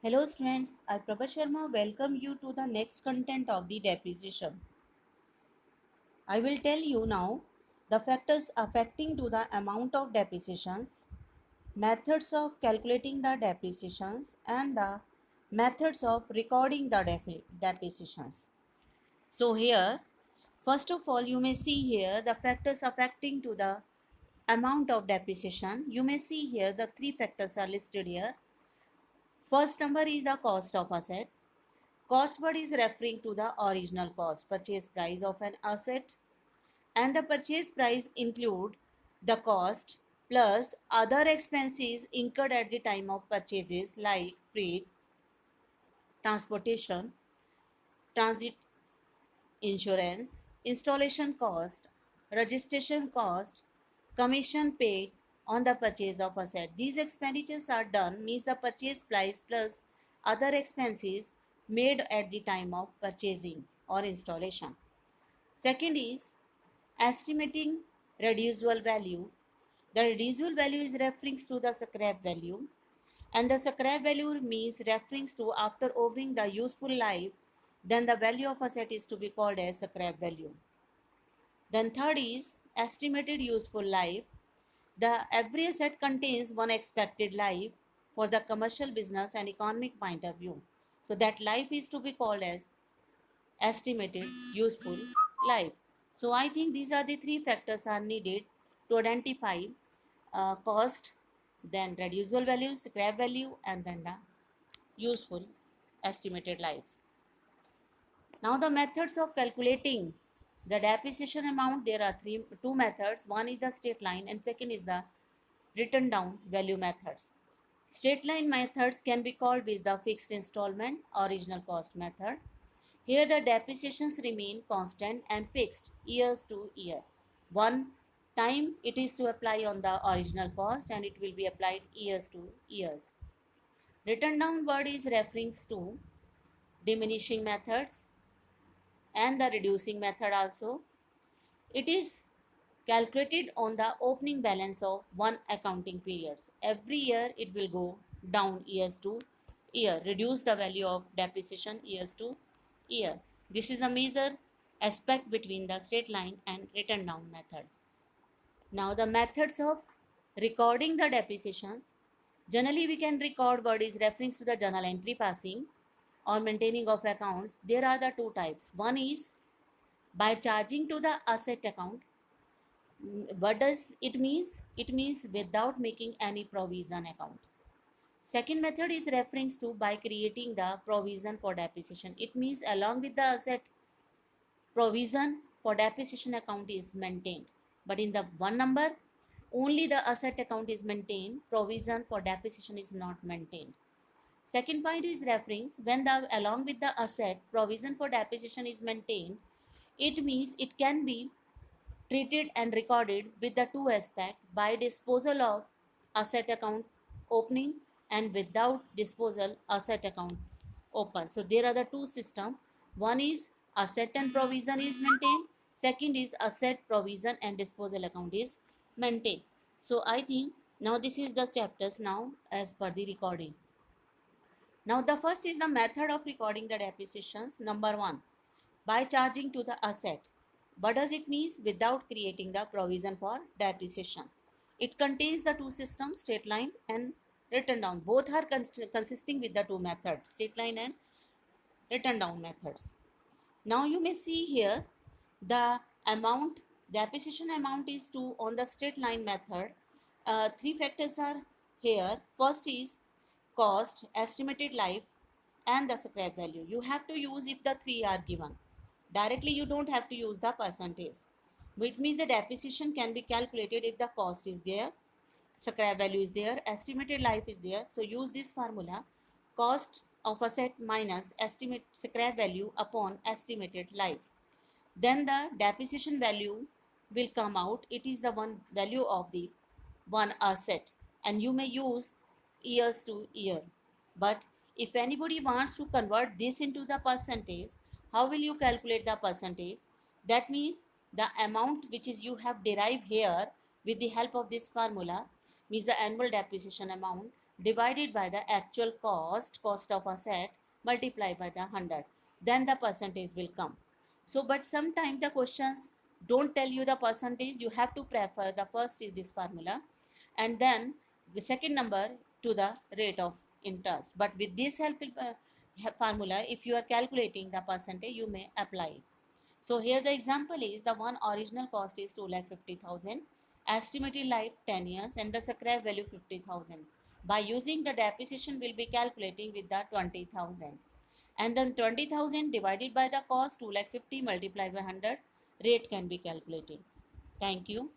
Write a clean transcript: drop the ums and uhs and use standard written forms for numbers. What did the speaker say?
Hello students, I Prabha Sharma welcome you to the next content of the depreciation. I will tell you now the factors affecting to the amount of depreciations, methods of calculating the depreciations and the methods of recording the depreciations. So here, first of all, you may see here the factors affecting to the amount of depreciation. You may see here the three factors are listed here. First number is the cost of asset. Cost word is referring to the original cost, purchase price of an asset, and the purchase price include the cost plus other expenses incurred at the time of purchases like freight, transportation, transit insurance, installation cost, registration cost, commission paid on the purchase of asset. These expenditures are done means the purchase price plus other expenses made at the time of purchasing or installation. Second is estimating reducible value. The reducible value is referring to the scrap value, and the scrap value means referring to after overing the useful life, then the value of asset is to be called as scrap value. Then third is estimated useful life. The every asset contains one expected life for the commercial business and economic point of view. So that life is to be called as estimated useful life. So I think these are the three factors are needed to identify cost, then reducible value, scrap value, and then the useful estimated life. Now the methods of calculating the depreciation amount, there are two methods. One is the straight line and second is the written down value methods. Straight line methods can be called with the fixed installment original cost method. Here the depreciations remain constant and fixed years to year. One time it is to apply on the original cost and it will be applied years to years. Written down word is referring to diminishing methods and the reducing method also. It is calculated on the opening balance of one accounting periods. Every year it will go down years to year, reduce the value of depreciation years to year. This is a major aspect between the straight line and written down method. Now the methods of recording the depreciations. Generally we can record what is referring to the journal entry passing or maintaining of accounts. There are the two types. One is by charging to the asset account. What does it means? It means without making any provision account. Second method is referring to by creating the provision for depreciation. It means along with the asset, provision for depreciation account is maintained. But in the one number, only the asset account is maintained, provision for depreciation is not maintained. Second point is referring when the along with the asset, provision for depreciation is maintained, it means it can be treated and recorded with the two aspect by disposal of asset account opening and without disposal asset account open. So there are the two system. One is asset and provision is maintained. Second is asset provision and disposal account is maintained. So I think now this is the chapters now as per the recording. Now the first is the method of recording the depreciations. Number one, by charging to the asset. What does it mean? Without creating the provision for depreciation. It contains the two systems, straight line and written down. Both are consisting with the two methods, straight line and written down methods. Now you may see here the amount, depreciation amount is 2 on the straight line method. Three factors are here. First is cost, estimated life and the scrap value. You have to use if the three are given. Directly you don't have to use the percentage. Which means the depreciation can be calculated if the cost is there, scrap value is there, estimated life is there. So use this formula, cost of asset minus estimate scrap value upon estimated life. Then the depreciation value will come out. It is the one value of the one asset and you may use years to year. But if anybody wants to convert this into the percentage, how will you calculate the percentage? That means the amount which is you have derived here with the help of this formula means the annual depreciation amount. divided by the actual cost of asset multiplied by the 100. Then the percentage will come. So, but sometimes the questions don't tell you the percentage. You have to prefer the first is this formula, and then the second number to the rate of interest. But with this helpful formula, if you are calculating the percentage, you may apply it. So here the example is the one original cost is 2,50,000, estimated life 10 years, and the scrap value 50,000. By using the depreciation will be calculating with the 20,000, and then 20,000 divided by the cost 2,50,000 multiplied by 100, rate can be calculated. Thank you.